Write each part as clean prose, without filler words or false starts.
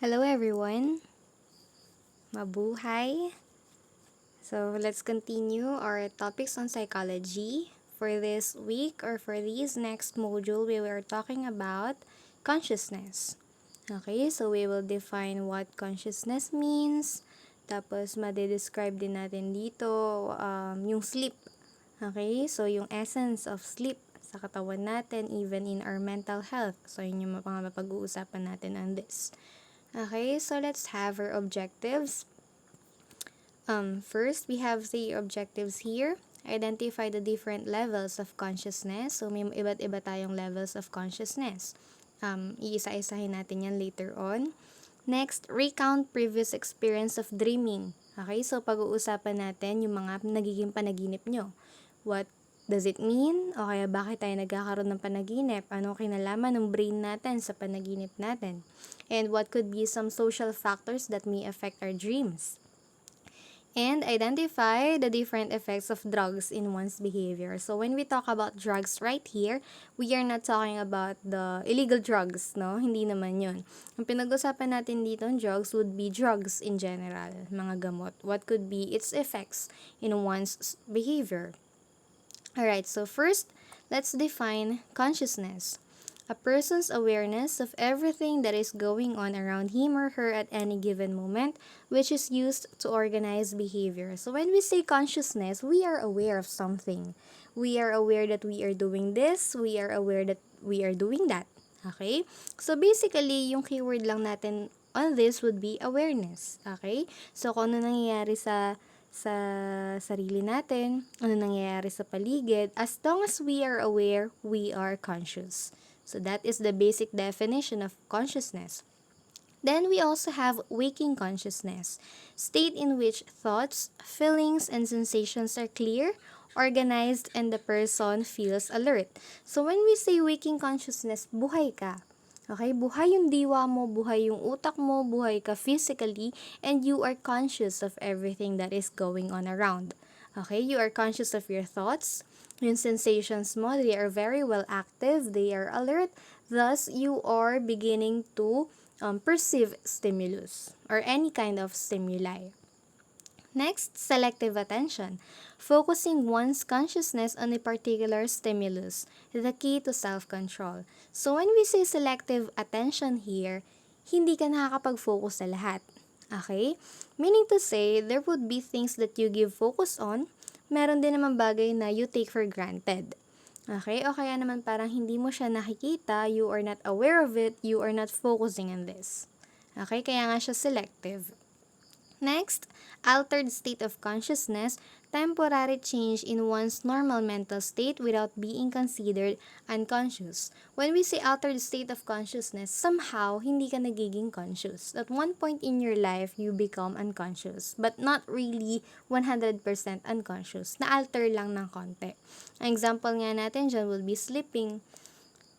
Hello everyone, mabuhay. So let's continue our topics on psychology. For this week or for this next module, we were talking about consciousness. Okay, so we will define what consciousness means. Tapos, madidescribe din natin dito yung sleep. Okay, so yung essence of sleep sa katawan natin, even in our mental health. So, yun yung mga mapag-uusapan natin on this. Okay, so let's have our objectives. First, we have the objectives here. Identify the different levels of consciousness. So, may iba't iba tayong levels of consciousness. Iisa-isahin natin yan later on. Next, recount previous experience of dreaming. Okay, so pag-uusapan natin yung mga nagiging panaginip nyo. What does it mean? O kaya bakit tayo nagkakaroon ng panaginip? Anong kinalaman ng brain natin sa panaginip natin? And what could be some social factors that may affect our dreams? And identify the different effects of drugs in one's behavior. So when we talk about drugs right here, we are not talking about the illegal drugs, no? Hindi naman yun. Ang pinag-usapan natin dito ng drugs would be drugs in general, mga gamot. What could be its effects in one's behavior? Alright, so first, let's define consciousness. A person's awareness of everything that is going on around him or her at any given moment, which is used to organize behavior. So when we say consciousness, we are aware of something. We are aware that we are doing this. We are aware that we are doing that. Okay? So basically, yung keyword lang natin on this would be awareness. Okay? So kung ano nangyayari sa sarili natin, ano nangyayari sa paligid, as long as we are aware, we are conscious. So that is the basic definition of consciousness. Then we also have waking consciousness, state in which thoughts, feelings, and sensations are clear, organized, and the person feels alert. So when we say waking consciousness, buhay ka. Okay, buhay yung diwa mo, buhay yung utak mo, buhay ka physically, and you are conscious of everything that is going on around. Okay, you are conscious of your thoughts, yung sensations mo, they are very well active, they are alert, thus you are beginning to perceive stimulus or any kind of stimuli. Next, selective attention. Focusing one's consciousness on a particular stimulus, the key to self-control. So when we say selective attention here, hindi ka nakakapag-focus sa lahat. Okay? Meaning to say, there would be things that you give focus on, meron din naman bagay na you take for granted. Okay? O kaya naman parang hindi mo siya nakikita, you are not aware of it, you are not focusing on this. Okay? Kaya nga siya selective. Next, altered state of consciousness, temporary change in one's normal mental state without being considered unconscious. When we say altered state of consciousness, somehow, hindi ka nagiging conscious. At one point in your life, you become unconscious, but not really 100% unconscious. Na-alter lang ng konti. Ang example nga natin dyan will be sleeping.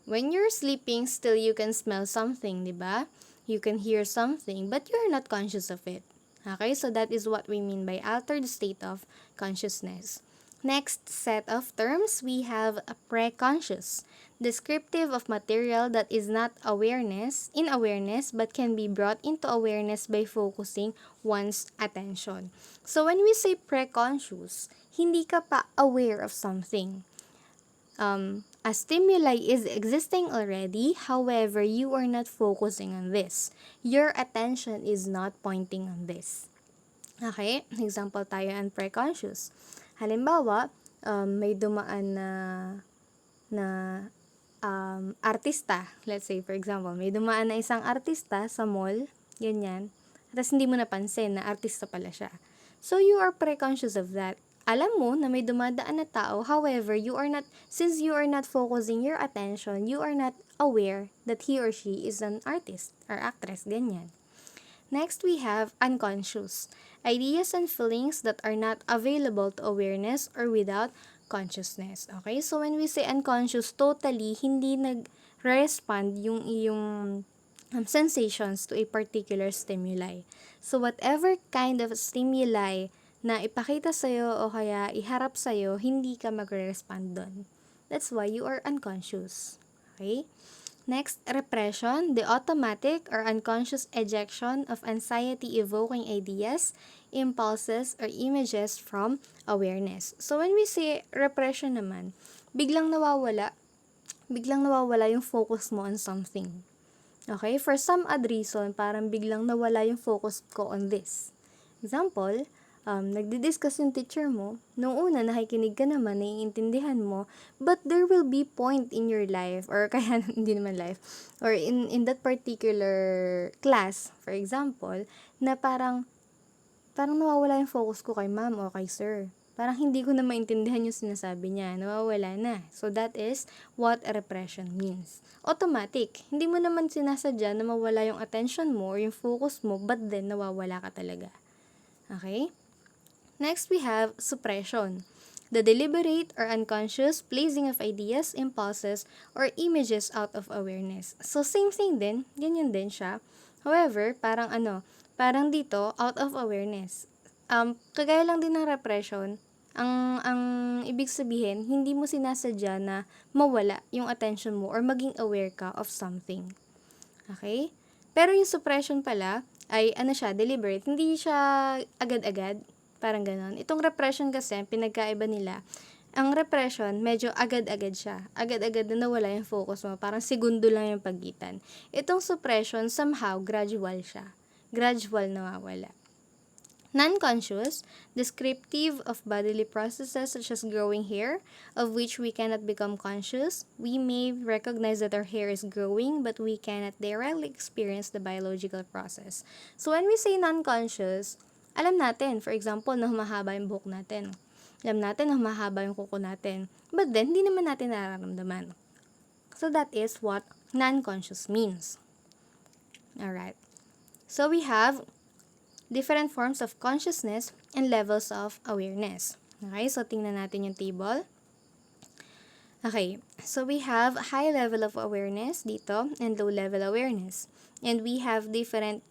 When you're sleeping, still you can smell something, di ba? You can hear something, but you're not conscious of it. Okay, so that is what we mean by altered state of consciousness. Next set of terms, we have a preconscious, descriptive of material that is not in awareness, but can be brought into awareness by focusing one's attention. So when we say preconscious, hindi ka pa aware of something. A stimuli is existing already, however, you are not focusing on this. Your attention is not pointing on this. Okay? Example tayo ang preconscious. Halimbawa, may dumaan na artista. Let's say, for example, may dumaan na isang artista sa mall, ganyan. Tapos hindi mo napansin na artista pala siya. So, you are preconscious of that. Alam mo na may dumadaan na tao, however, since you are not focusing your attention, you are not aware that he or she is an artist or actress, ganyan. Next, we have unconscious. Ideas and feelings that are not available to awareness or without consciousness. Okay? So, when we say unconscious, totally, hindi nag-respond yung iyong sensations to a particular stimuli. So, whatever kind of stimuli na ipakita sa'yo o kaya iharap sa'yo, hindi ka magre-respond doon. That's why you are unconscious. Okay? Next, repression, the automatic or unconscious ejection of anxiety-evoking ideas, impulses, or images from awareness. So when we say repression naman, biglang nawawala yung focus mo on something. Okay? For some odd reason, parang biglang nawala yung focus ko on this. Example, nagdi-discuss yung teacher mo, nung una nakikinig ka naman, naiintindihan mo, but there will be point in your life, or kaya hindi naman life, or in that particular class, for example, na parang nawawala yung focus ko kay ma'am o kay sir. Parang hindi ko na maintindihan yung sinasabi niya. Nawawala na. So, that is what a repression means. Automatic. Hindi mo naman sinasadya na mawala yung attention mo or yung focus mo, but then nawawala ka talaga. Okay? Next, we have suppression. The deliberate or unconscious placing of ideas, impulses, or images out of awareness. So, same thing din. Ganyan din siya. However, parang dito, out of awareness. Kagaya lang din ng repression, ang ibig sabihin, hindi mo sinasadya na mawala yung attention mo or maging aware ka of something. Okay? Pero yung suppression pala, ay deliberate. Hindi siya agad-agad. Parang ganon. Itong repression kasi, pinagkaiba nila. Ang repression, medyo agad-agad siya. Agad-agad na nawala yung focus mo. Parang segundo lang yung pagitan. Itong suppression, somehow, gradual siya. Gradual nawawala. Non-conscious, descriptive of bodily processes such as growing hair, of which we cannot become conscious. We may recognize that our hair is growing, but we cannot directly experience the biological process. So when we say non-conscious, alam natin, for example, na humahaba yung buhok natin. Alam natin na humahaba yung kuko natin. But then, hindi naman natin nararamdaman. So that is what non-conscious means. Alright. So we have different forms of consciousness and levels of awareness. Okay, so tingnan natin yung table. Okay, so we have high level of awareness dito and low level awareness. And we have different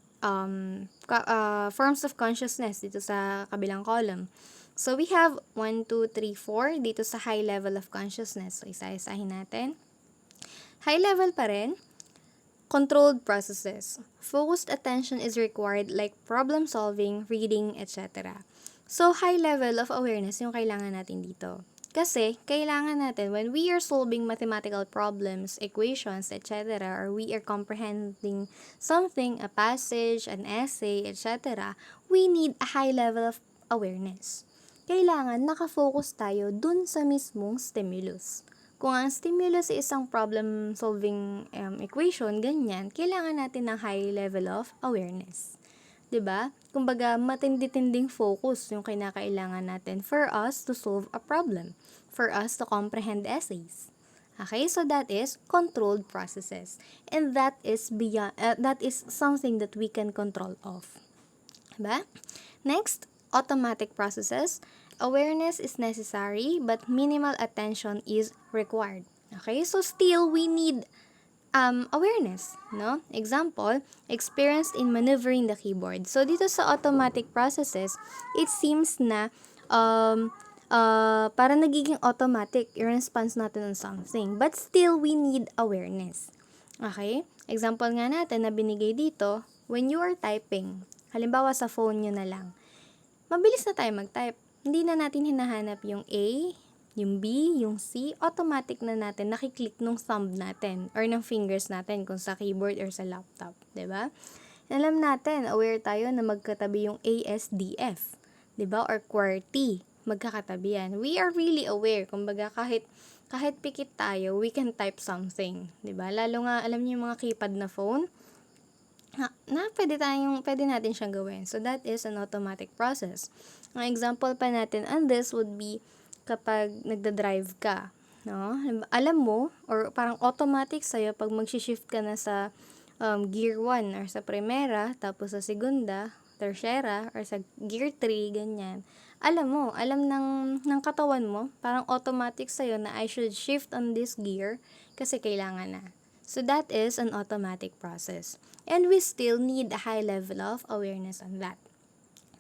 forms of consciousness dito sa kabilang column. So we have 1, 2, 3, 4 dito sa high level of consciousness. So isa-isahin natin. High level pa rin. Controlled processes. Focused attention is required like problem solving, reading, etc. So, high level of awareness yung kailangan natin dito. Kasi, kailangan natin, when we are solving mathematical problems, equations, etc., or we are comprehending something, a passage, an essay, etc., we need a high level of awareness. Kailangan nakafocus tayo dun sa mismong stimulus. Kung ang stimulus ay isang problem-solving equation, ganyan, kailangan natin ng high level of awareness. 'Di ba? Kumbaga, matindi-tinding focus yung kinakailangan natin for us to solve a problem, for us to comprehend essays. Okay, so that is controlled processes. And that is something that we can control of. 'Di ba? Next, automatic processes. Awareness is necessary, but minimal attention is required. Okay, so still we need awareness, no? Example, experienced in maneuvering the keyboard. So dito sa automatic processes, it seems na para nagiging automatic yung response natin on something, but still we need awareness. Okay? Example nga natin na binigay dito, when you are typing, halimbawa sa phone nyo na lang, mabilis na tayo mag-type. Hindi na natin hinahanap yung A, yung B, yung C, automatic na natin nakiklik nung thumb natin or ng fingers natin kung sa keyboard or sa laptop, 'di ba? Alam natin, aware tayo na magkatabi yung A, S, D, F, 'di ba? Or QWERTY, magkakatabi yan. We are really aware, kumbaga kahit pikit tayo, we can type something, 'di ba? Lalo nga alam niyo yung mga keypad na phone, pwede natin siyang gawin. So, that is an automatic process. Ang example pa natin and this would be kapag nagda-drive ka. No? Alam mo, or parang automatic sa'yo pag mag-shift ka na sa gear 1 or sa primera, tapos sa segunda, tercera, or sa gear 3, ganyan. Alam ng katawan mo, parang automatic sa'yo na I should shift on this gear kasi kailangan na. So, that is an automatic process. And we still need a high level of awareness on that.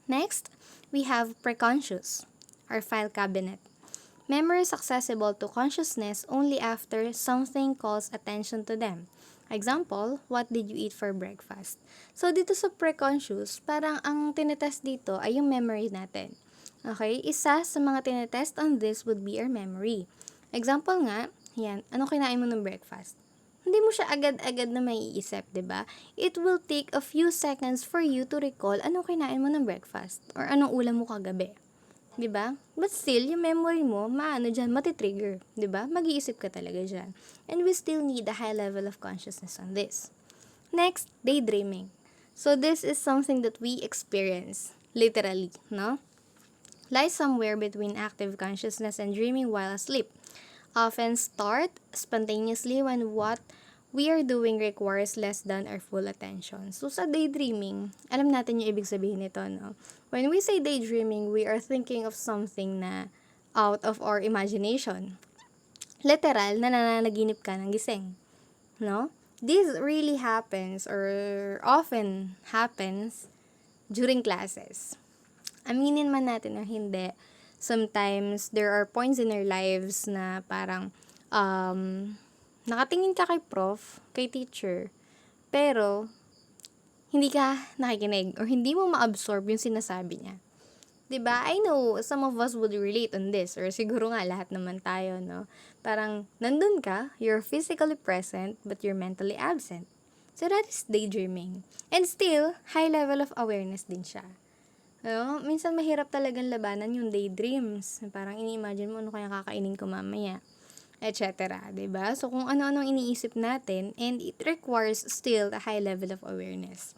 Next, we have preconscious, our file cabinet. Memory is accessible to consciousness only after something calls attention to them. Example, what did you eat for breakfast? So, dito sa preconscious, parang ang tinetest dito ay yung memory natin. Okay? Isa sa mga tinetest on this would be our memory. Example nga, yan, anong kinain mo ng breakfast? Hindi mo siya agad-agad na maiisip, 'di ba? It will take a few seconds for you to recall anong kinain mo ng breakfast or anong ulam mo kagabi. 'Di ba? But still, yung memory mo, matitrigger, 'di ba? Mag-iisip ka talaga diyan. And we still need a high level of consciousness on this. Next, daydreaming. So this is something that we experience literally, no? Lies somewhere between active consciousness and dreaming while asleep. Often start spontaneously when what we are doing requires less than our full attention. So, sa daydreaming, alam natin yung ibig sabihin nito, no? When we say daydreaming, we are thinking of something na out of our imagination. Literal, na nananaginip ka ng gising. No? This really happens or often happens during classes. Aminin man natin o hindi, sometimes there are points in our lives na parang nakatingin ka kay prof, kay teacher, pero hindi ka nakikinig or hindi mo ma-absorb yung sinasabi niya. 'Di ba? I know some of us would relate on this or siguro nga lahat naman tayo, no? Parang nandun ka, you're physically present but you're mentally absent. So that is daydreaming. And still, high level of awareness din siya. No? Minsan mahirap talagang labanan yung daydreams. Parang ini-imagine mo ano kaya kakainin ko mamaya, etc. Diba? So, kung ano-anong iniisip natin, and it requires still a high level of awareness.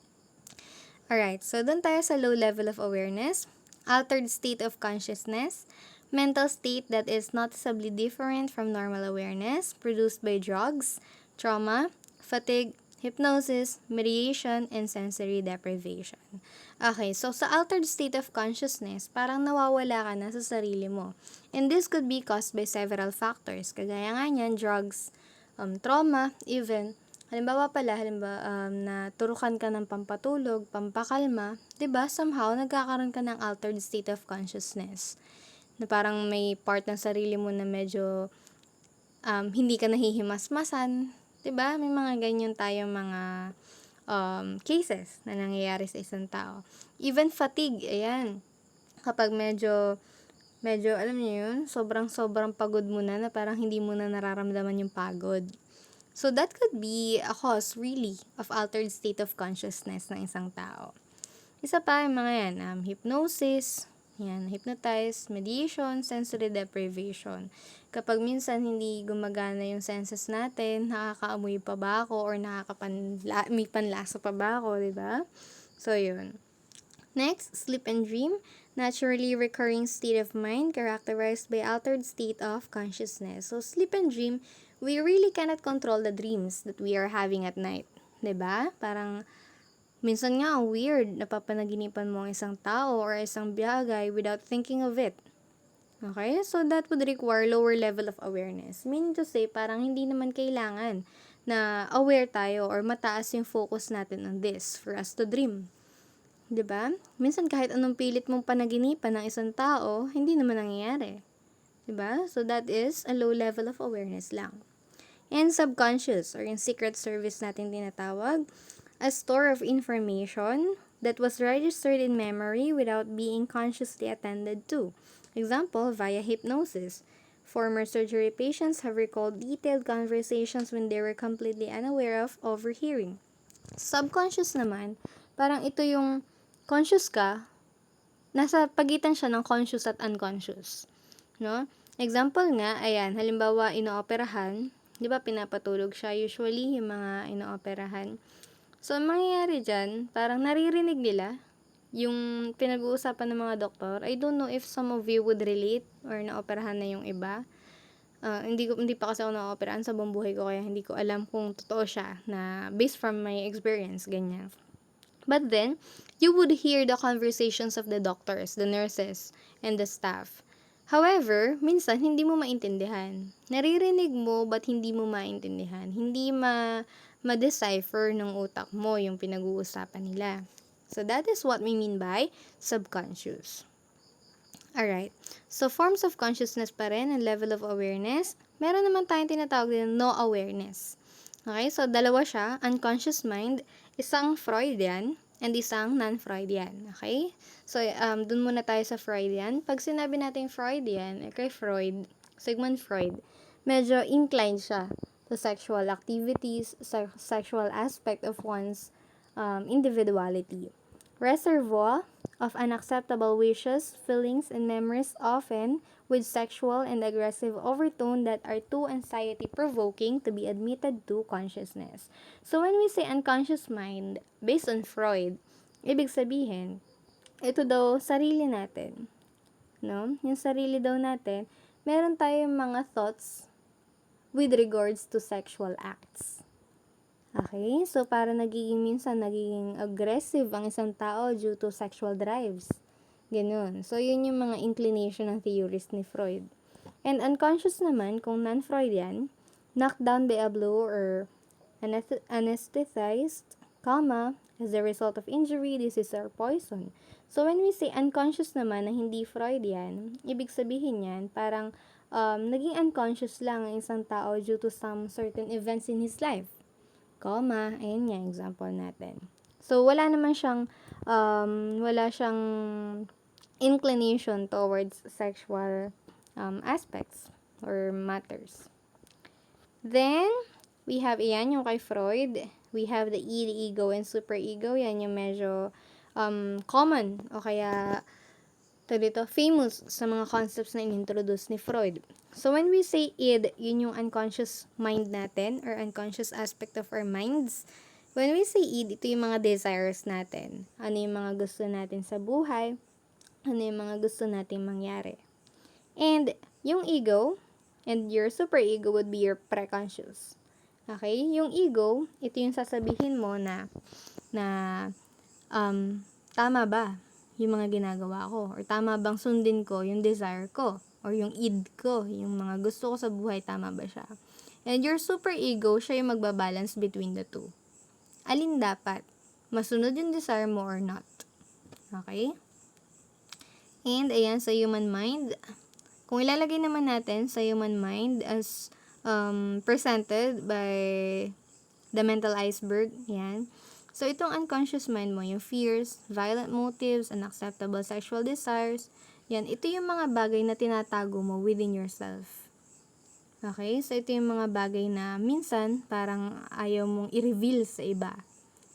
Alright, so doon tayo sa low level of awareness. Altered state of consciousness. Mental state that is noticeably different from normal awareness, produced by drugs, trauma, fatigue, hypnosis, mediation, and sensory deprivation. Okay, so sa altered state of consciousness, parang nawawala ka na sa sarili mo. And this could be caused by several factors. Kagaya nga niyan, drugs, trauma, even, halimbawa, na turukan ka ng pampatulog, pampakalma, 'di ba? Somehow, nagkakaroon ka ng altered state of consciousness. Na parang may part ng sarili mo na medyo hindi ka nahihimasmasan, 'di ba? May mga ganyan tayong mga cases na nangyayari sa isang tao. Even fatigue, ayan. Kapag medyo alam niyo yun, sobrang pagod mo na parang hindi mo na nararamdaman yung pagod. So that could be a cause really of altered state of consciousness ng isang tao. Isa pa yung mga yan, hypnosis, yan, hypnotize, mediation, sensory deprivation. Kapag minsan hindi gumagana yung senses natin, nakakaamoy pa ba ako or may panlasa pa ba ako, di ba? So, yun. Next, sleep and dream. Naturally recurring state of mind characterized by altered state of consciousness. So, sleep and dream, we really cannot control the dreams that we are having at night. Di ba? Parang, minsan nga, weird, napapanaginipan mo ang isang tao or isang bagay without thinking of it. Okay? So, that would require lower level of awareness. Meaning to say, parang hindi naman kailangan na aware tayo or mataas yung focus natin on this for us to dream. 'Di ba? Minsan kahit anong pilit mong panaginipan ng isang tao, hindi naman nangyayari. 'Di ba? So, that is a low level of awareness lang. And subconscious or yung secret service natin tinatawag, a store of information that was registered in memory without being consciously attended to. Example, via hypnosis. Former surgery patients have recalled detailed conversations when they were completely unaware of overhearing. Subconscious naman, parang ito yung conscious ka, nasa pagitan siya ng conscious at unconscious. No? Example nga, ayan, halimbawa, inooperahan, di ba pinapatulog siya usually, yung mga inooperahan. So, ang mangyayari dyan, parang naririnig nila yung pinag-uusapan ng mga doktor. I don't know if some of you would relate or naoperahan na yung iba. Hindi pa kasi ako naoperahan sa buong buhay ko, kaya hindi ko alam kung totoo siya na based from my experience, ganyan. But then, you would hear the conversations of the doctors, the nurses, and the staff. However, minsan hindi mo maintindihan. Naririnig mo but hindi mo maintindihan. Hindi ma-decipher ng utak mo yung pinag-uusapan nila. So, that is what we mean by subconscious. Alright. So, forms of consciousness pa rin and level of awareness. Meron naman tayong tinatawag din no awareness. Okay? So, dalawa siya. Unconscious mind, isang Freudian, and isang non-Freudian. Okay? So, dun muna tayo sa Freudian. Pag sinabi natin Freudian, kay Freud, Sigmund Freud, medyo inclined siya to sexual activities, sexual aspect of one's individuality. Reservoir of unacceptable wishes, feelings, and memories, often with sexual and aggressive overtone that are too anxiety-provoking to be admitted to consciousness. So when we say unconscious mind, based on Freud, ibig sabihin, ito daw sarili natin. No? Yung sarili daw natin, meron tayong mga thoughts with regards to sexual acts. Okay? So, para minsan nagiging aggressive ang isang tao due to sexual drives. Ganun. So, yun yung mga inclination ng theorist ni Freud. And unconscious naman, kung non-Freudian, knocked down by a blow or anesthetized, as a result of injury, disease, or poison. So, when we say unconscious naman na hindi Freudian, ibig sabihin yan, parang naging unconscious lang ang isang tao due to some certain events in his life. Ayun nga, example natin. So, wala siyang inclination towards sexual aspects or matters. Then, we have, yung kay Freud, we have the ego, and superego. Yan yung medyo common, o kaya famous sa mga concepts na in-introduce ni Freud. So, when we say id, yun yung unconscious mind natin or unconscious aspect of our minds. When we say id, ito yung mga desires natin. Ano yung mga gusto natin sa buhay? Ano yung mga gusto nating mangyari? And yung ego and your superego would be your preconscious. Okay? Yung ego, ito yung sasabihin mo na tama ba yung mga ginagawa ko? Or tama bang sundin ko yung desire ko? Or yung id ko? Yung mga gusto ko sa buhay, tama ba siya? And your superego, siya yung magbabalance between the two. Alin dapat? Masunod yung desire mo or not? Okay? And ayan, sa human mind, kung ilalagay naman natin sa human mind as presented by the mental iceberg, yan. So, itong unconscious mind mo, yung fears, violent motives, unacceptable sexual desires, yan, ito yung mga bagay na tinatago mo within yourself. Okay? So, ito yung mga bagay na minsan parang ayaw mong i-reveal sa iba.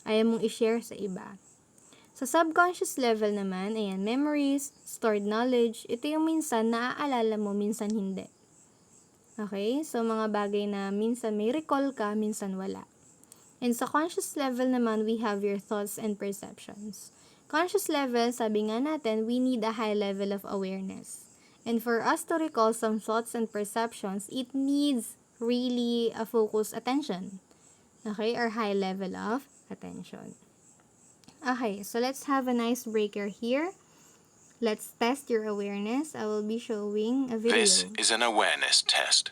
Ayaw mong i-share sa iba. Sa subconscious level naman, ayan, memories, stored knowledge, ito yung minsan naaalala mo, minsan hindi. Okay? So, mga bagay na minsan may recall ka, minsan wala. And sa conscious level naman, we have your thoughts and perceptions. Conscious level, sabi nga natin, we need a high level of awareness. And for us to recall some thoughts and perceptions, it needs really a focused attention. Okay? Or high level of attention. Okay, so let's have a nice breaker here. Let's test your awareness. I will be showing a video. This is an awareness test.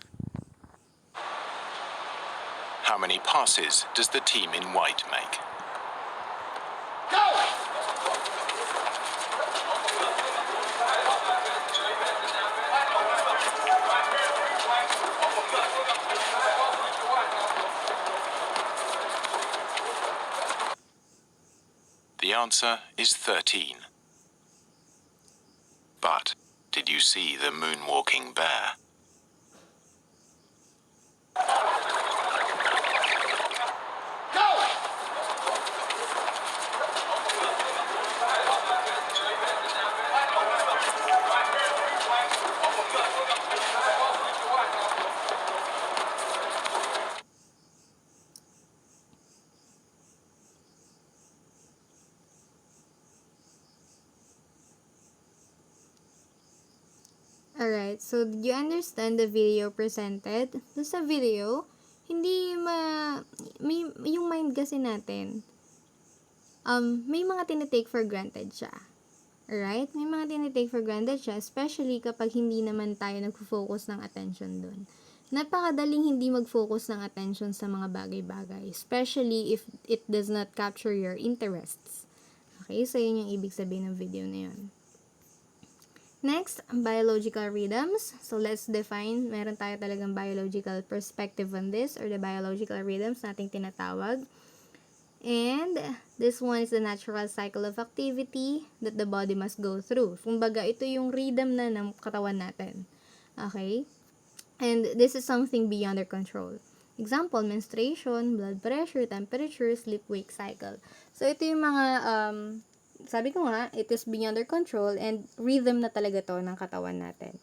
How many passes does the team in white make? Go! The answer is 13. But did you see the moonwalking bear? Alright, so did you understand the video presented? Doon sa video, yung mind kasi natin, may mga tinitake for granted siya. Alright? May mga tinitake for granted siya, especially kapag hindi naman tayo nag-focus ng attention doon. Napakadaling hindi mag-focus ng attention sa mga bagay-bagay, especially if it does not capture your interests. Okay? So, yun yung ibig sabihin ng video na yun. Next, biological rhythms. So, let's define, meron tayo talagang biological perspective on this or the biological rhythms nating tinatawag. And this one is the natural cycle of activity that the body must go through. Kumbaga, ito yung rhythm na ng katawan natin. Okay? And this is something beyond our control. Example, menstruation, blood pressure, temperature, sleep-wake cycle. So, ito yung mga, sabi ko nga, it is beyond our control and rhythm na talaga to ng katawan natin.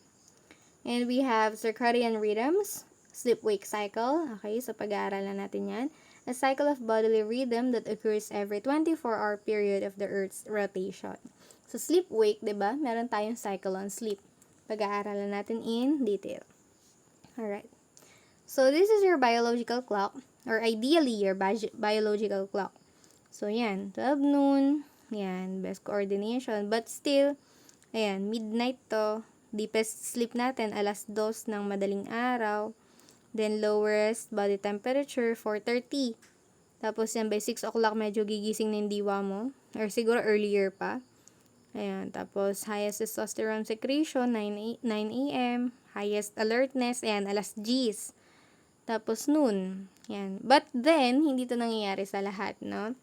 And we have circadian rhythms, sleep-wake cycle. Okay, so pag-aaralan natin yan. A cycle of bodily rhythm that occurs every 24-hour period of the Earth's rotation. So, sleep-wake, diba? Meron tayong cycle on sleep. Pag-aaralan natin in detail. Alright. So, this is your biological clock, or ideally, your biological clock. So, yan. 12 noon. Yan. Best coordination. But still, ayan, midnight to. Deepest sleep natin, 2:00 ng madaling araw. Then, lowest body temperature, 4:30. Tapos yan, by 6 o'clock, medyo gigising na yung diwa mo. Or siguro earlier pa. Ayan. Tapos, highest testosterone secretion, 9 a.m. Highest alertness, ayan, 10:00. Tapos, noon. Yan. But then, hindi to nangyayari sa lahat, no?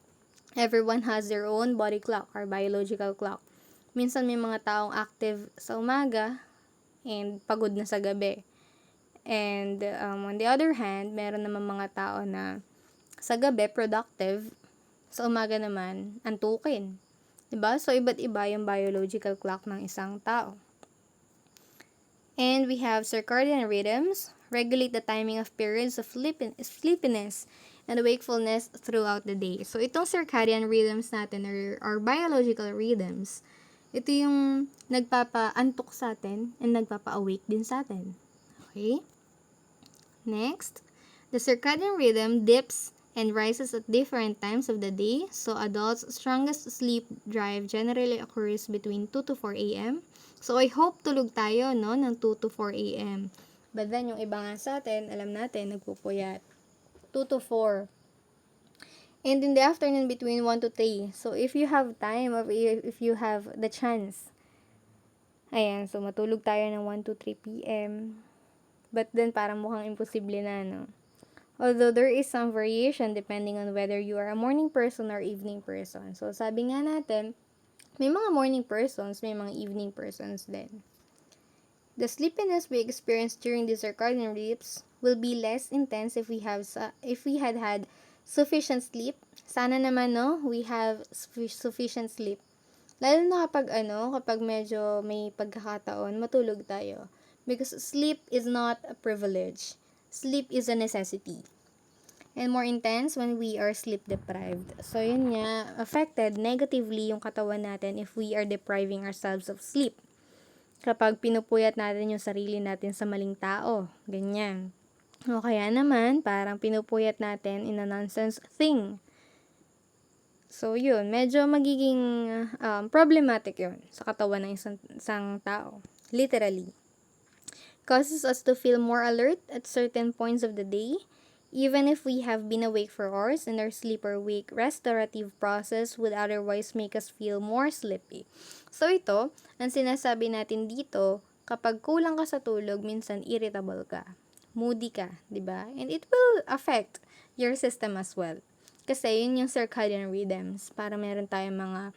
Everyone has their own body clock or biological clock. Minsan, may mga taong active sa umaga and pagod na sa gabi. And on the other hand, meron naman mga tao na sa gabi productive, sa umaga naman antukin. Diba? So, iba't iba yung biological clock ng isang tao. And we have circadian rhythms, regulate the timing of periods of sleepiness and wakefulness throughout the day. So, itong circadian rhythms natin or biological rhythms, ito yung nagpapa-antok sa atin and nagpapa-awake din sa atin. Okay? Next, the circadian rhythm dips and rises at different times of the day. So, adults' strongest sleep drive generally occurs between 2 to 4 a.m. So, I hope tulog tayo, no, ng 2 to 4 a.m. But then, yung iba nga sa atin, alam natin, nagpupuyat. 2 to 4. And in the afternoon, between 1 to 3. So, if you have time, or if you have the chance, ayan, so matulog tayo ng 1 to 3 p.m. But then, parang mukhang imposible na, no? Although, there is some variation depending on whether you are a morning person or evening person. So, sabi nga natin, may mga morning persons, may mga evening persons din. The sleepiness we experience during the circadian rhythms will be less intense if we had had sufficient sleep. Sana naman, no, we have sufficient sleep. Lalo na kapag medyo may pagkakataon, matulog tayo. Because sleep is not a privilege. Sleep is a necessity. And more intense when we are sleep deprived. So, yun nga, affected negatively yung katawan natin if we are depriving ourselves of sleep. Kapag pinupuyat natin yung sarili natin sa maling tao. Ganyan. O kaya naman, parang pinupuyat natin in a nonsense thing. So, yun. Medyo magiging problematic yun sa katawan ng isang tao. Literally. Causes us to feel more alert at certain points of the day, even if we have been awake for hours and our sleep or wake restorative process would otherwise make us feel more sleepy. So ito, ang sinasabi natin dito, kapag kulang ka sa tulog, minsan irritable ka, moody ka, 'di ba? And it will affect your system as well. Kasi yun yung circadian rhythms, para meron tayong mga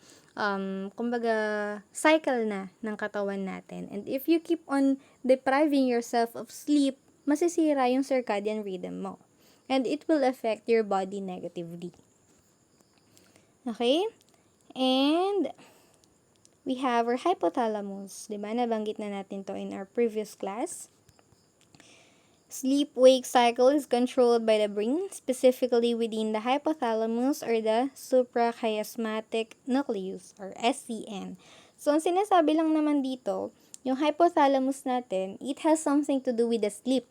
kumbaga, cycle na ng katawan natin. And if you keep on depriving yourself of sleep, masisira yung circadian rhythm mo. And it will affect your body negatively. Okay? And we have our hypothalamus. Diba? Nabanggit na natin to in our previous class. Sleep-wake cycle is controlled by the brain, specifically within the hypothalamus or the suprachiasmatic nucleus or SCN. So, ang sinasabi lang naman dito, yung hypothalamus natin, it has something to do with the sleep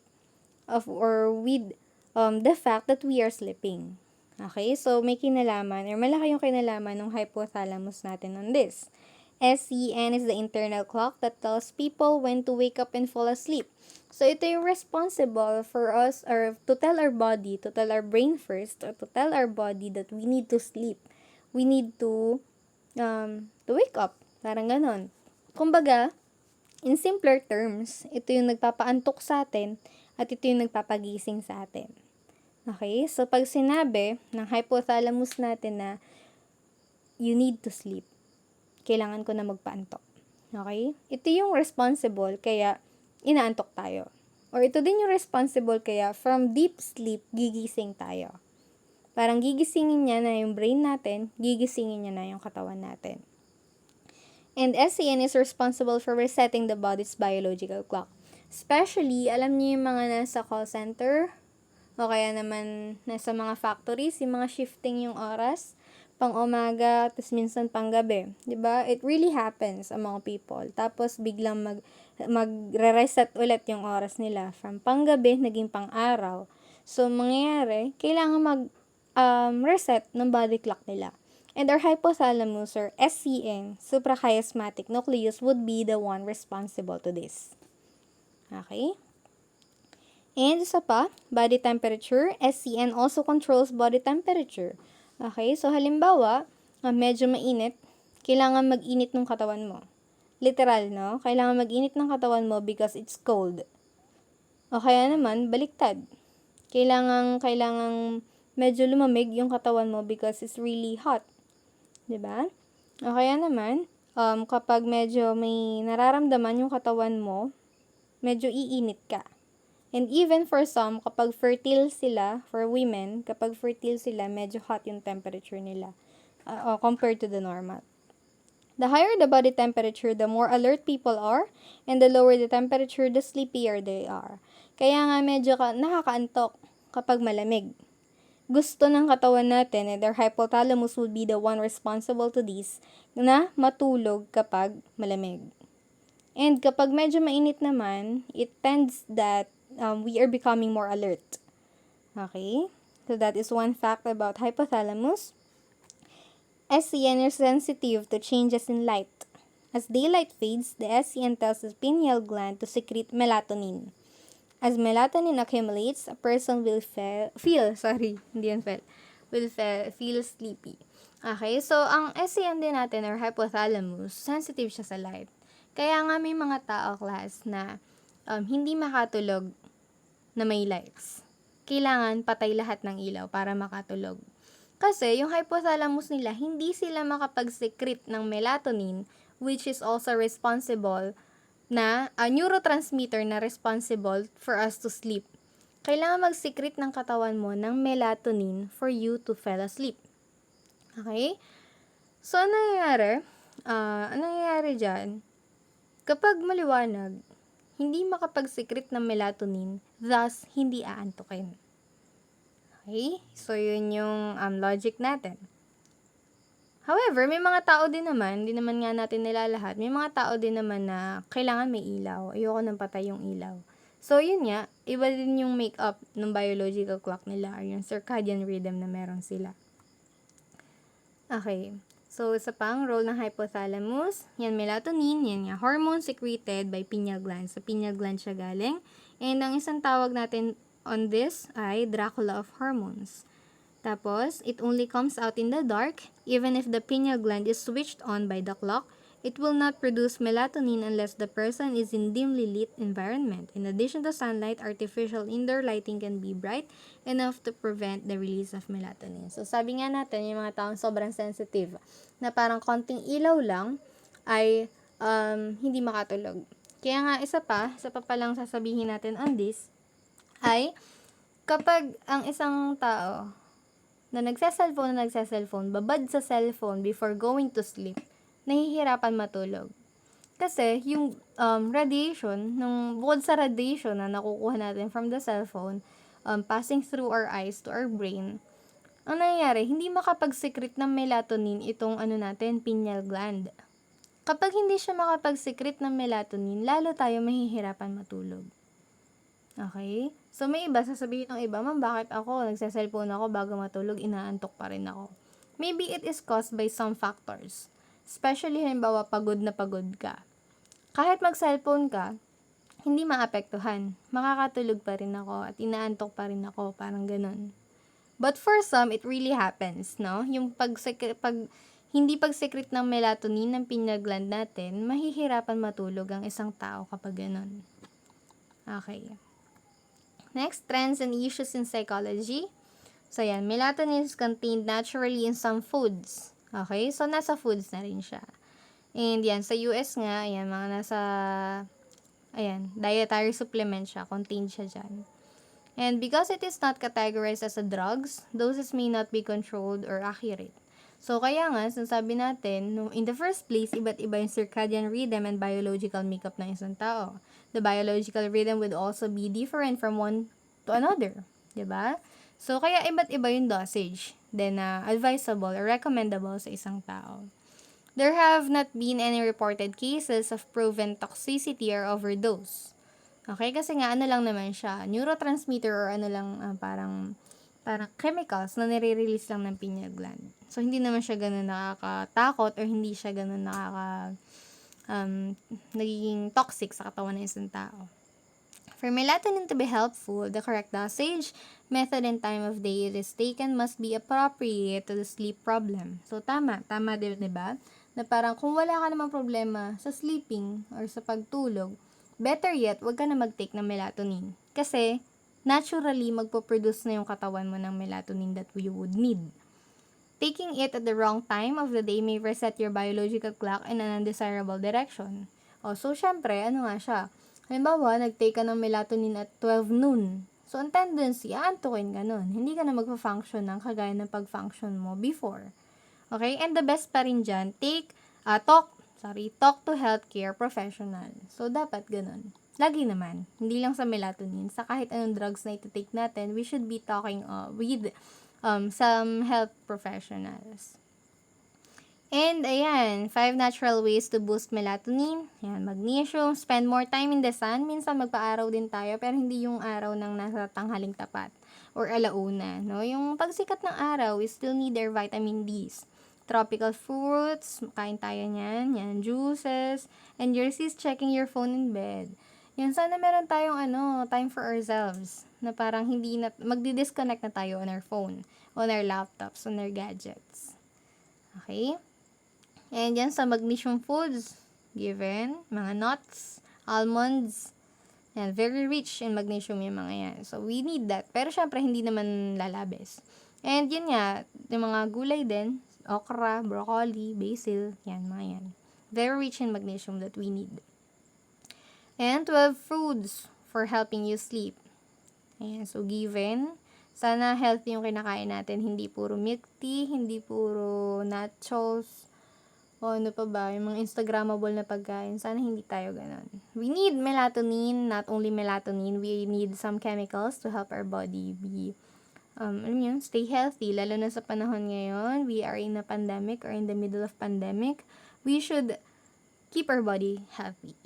or with the fact that we are sleeping. Okay? So, may kinalaman or malaki yung kinalaman ng hypothalamus natin on this. SCN is the internal clock that tells people when to wake up and fall asleep. So, ito yung responsible for us or to tell our body, to tell our brain first, or to tell our body that we need to sleep. We need to wake up. Parang ganon. Kumbaga, In simpler terms, ito yung nagpapaantok sa atin at ito yung nagpapagising sa atin. Okay? So, pag sinabi ng hypothalamus natin na you need to sleep, kailangan ko na magpaantok. Okay? Ito yung responsible kaya inaantok tayo. Or ito din yung responsible kaya from deep sleep, gigising tayo. Parang gigisingin niya na yung brain natin, gigisingin niya na yung katawan natin. And SCN is responsible for resetting the body's biological clock. Especially, alam niyo yung mga nasa call center, o kaya naman nasa mga factories, yung mga shifting yung oras, pang umaga, tapos minsan pang gabi. 'Di ba? It really happens among people. Tapos biglang magre-reset ulit yung oras nila from panggabi naging pang-araw. So, mangyayari, kailangan reset ng body clock nila. And our hypothalamus or SCN, suprachiasmatic nucleus, would be the one responsible to this. Okay? And isa pa, body temperature. SCN also controls body temperature. Okay? So, halimbawa, medyo mainit, kailangan mag-init ng katawan mo. Literal, no? Kailangan mag-init ng katawan mo because it's cold. O kaya naman, baliktad. Kailangan medyo lumamig yung katawan mo because it's really hot. 'Di ba? O kaya naman, kapag medyo may nararamdaman yung katawan mo, medyo iinit ka. And even for some, kapag fertile sila, for women, kapag fertile sila, medyo hot yung temperature nila compared to the normal. The higher the body temperature, the more alert people are, and the lower the temperature, the sleepier they are. Kaya nga medyo nakakaantok kapag malamig. Gusto ng katawan natin and our hypothalamus would be the one responsible to this na matulog kapag malamig. And kapag medyo mainit naman, it tends that we are becoming more alert. Okay? So that is one fact about hypothalamus. SCN is sensitive to changes in light. As daylight fades, the SCN tells the pineal gland to secrete melatonin. As melatonin accumulates, a person will feel sleepy. Okay, so ang SCN din natin or hypothalamus, sensitive siya sa light. Kaya nga may mga tao class na hindi makatulog na may lights. Kailangan patay lahat ng ilaw para makatulog. Kasi yung hypothalamus nila, hindi sila makapag-secrete ng melatonin, which is also responsible na neurotransmitter na responsible for us to sleep. Kailangan mag-secrete ng katawan mo ng melatonin for you to fall asleep. Okay? So, ano nangyayari? Ano nangyayari dyan? Kapag maliwanag, hindi makapag-secrete ng melatonin, thus, hindi aantukin. Okay? So, yun yung logic natin. However, may mga tao din naman, hindi naman nga natin nilalahat, may mga tao din naman na kailangan may ilaw. Ayoko nang patay yung ilaw. So, yun nga, iba din yung make-up ng biological clock nila or yung circadian rhythm na meron sila. Okay. So, isa pang role ng hypothalamus, yan melatonin, yan nga, hormone secreted by pineal gland. Sa pineal gland siya galing. And ang isang tawag natin on this ay Dracula of hormones. Tapos, it only comes out in the dark. Even if the pineal gland is switched on by the clock, it will not produce melatonin unless the person is in dimly lit environment. In addition to sunlight, artificial indoor lighting can be bright enough to prevent the release of melatonin. So, sabi nga natin, yung mga taong sobrang sensitive, na parang konting ilaw lang ay hindi makatulog. Kaya nga, isa pa palang sasabihin natin on this, ay kapag ang isang tao na nagsa-cellphone, babad sa cellphone before going to sleep, nahihirapan matulog. Kasi, yung radiation, bukod sa radiation na nakukuha natin from the cellphone, passing through our eyes to our brain, ang nangyayari, hindi makapag-secrete ng melatonin itong pineal gland. Kapag hindi siya makapag-secrete ng melatonin, lalo tayo mahihirapan matulog. Okay? So, may iba, sasabihin ng iba, ma'am, bakit ako, nagsa-cellphone ako bago matulog, inaantok pa rin ako. Maybe it is caused by some factors. Especially, halimbawa, pagod na pagod ka. Kahit mag-cellphone ka, hindi maapektuhan. Makakatulog pa rin ako at inaantok pa rin ako, parang ganun. But for some, it really happens, no? Yung hindi pag-secrete ng melatonin ng pineal gland natin, mahihirapan matulog ang isang tao kapag ganun. Okay. Next, trends and issues in psychology. So, yan. Melatonin is contained naturally in some foods. Okay? So, nasa foods na rin siya. And yan, sa US nga, ayan, mga nasa, ayan, dietary supplement siya. Contained siya dyan. And because it is not categorized as a drugs, doses may not be controlled or accurate. So, kaya nga, sinasabi natin, in the first place, iba't iba yung circadian rhythm and biological makeup ng isang tao. The biological rhythm would also be different from one to another. Diba? So, kaya iba't iba yung dosage. Then, advisable or recommendable sa isang tao. There have not been any reported cases of proven toxicity or overdose. Okay, kasi nga ano lang naman siya, neurotransmitter or ano lang parang chemicals na nire-release lang ng pineal gland. So hindi naman siya ganoon nakakatakot or hindi siya ganoon nagiging toxic sa katawan ng isang tao. For melatonin to be helpful, the correct dosage, method, and time of day it is taken must be appropriate to the sleep problem. So tama din, 'di ba? Na parang kung wala ka namang problema sa sleeping or sa pagtulog, better yet, wag ka na mag-take ng melatonin. Kasi, naturally, magpo-produce na yung katawan mo ng melatonin that you would need. Taking it at the wrong time of the day may reset your biological clock in an undesirable direction. So, syempre, ano nga siya? Halimbawa, nag-take ka ng melatonin at 12 noon. So, ang tendency, aantukin ka nun. Hindi ka na magpa-function ng kagaya ng pag-function mo before. Okay? And the best pa rin dyan, talk to healthcare professional. So, dapat ganun. Lagi naman. Hindi lang sa melatonin. Sa kahit anong drugs na iti-take natin, we should be talking with some health professionals. And, ayan, 5 natural ways to boost melatonin. Ayan, magnesium, spend more time in the sun. Minsan magpa-araw din tayo, pero hindi yung araw ng nasa tanghaling tapat or alauna. No? Yung pagsikat ng araw, we still need their vitamin Ds. Tropical fruits, kain tayo niyan, yan, juices, and you're just checking your phone in bed. Yan, sana meron tayong time for ourselves, na parang hindi na, magdi-disconnect na tayo on our phone, on our laptops, on our gadgets. Okay? And yan, sa magnesium foods, given, mga nuts, almonds, yan, very rich in magnesium yung mga yan. So, we need that. Pero syempre, hindi naman lalabes. And yun nga, yung mga gulay din, okra, broccoli, basil, yan, mga yan. Very rich in magnesium that we need. And 12 foods for helping you sleep. Ayan, so given, sana healthy yung kinakain natin, hindi puro milk tea, hindi puro nachos, o ano pa ba, yung mga Instagrammable na pagkain, sana hindi tayo ganun. We need melatonin, not only melatonin, we need some chemicals to help our body be stay healthy, lalo na sa panahon ngayon, we are in a pandemic or in the middle of pandemic, we should keep our body healthy.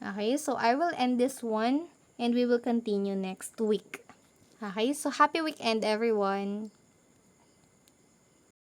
Okay, so I will end this one and we will continue next week. Okay, so happy weekend everyone!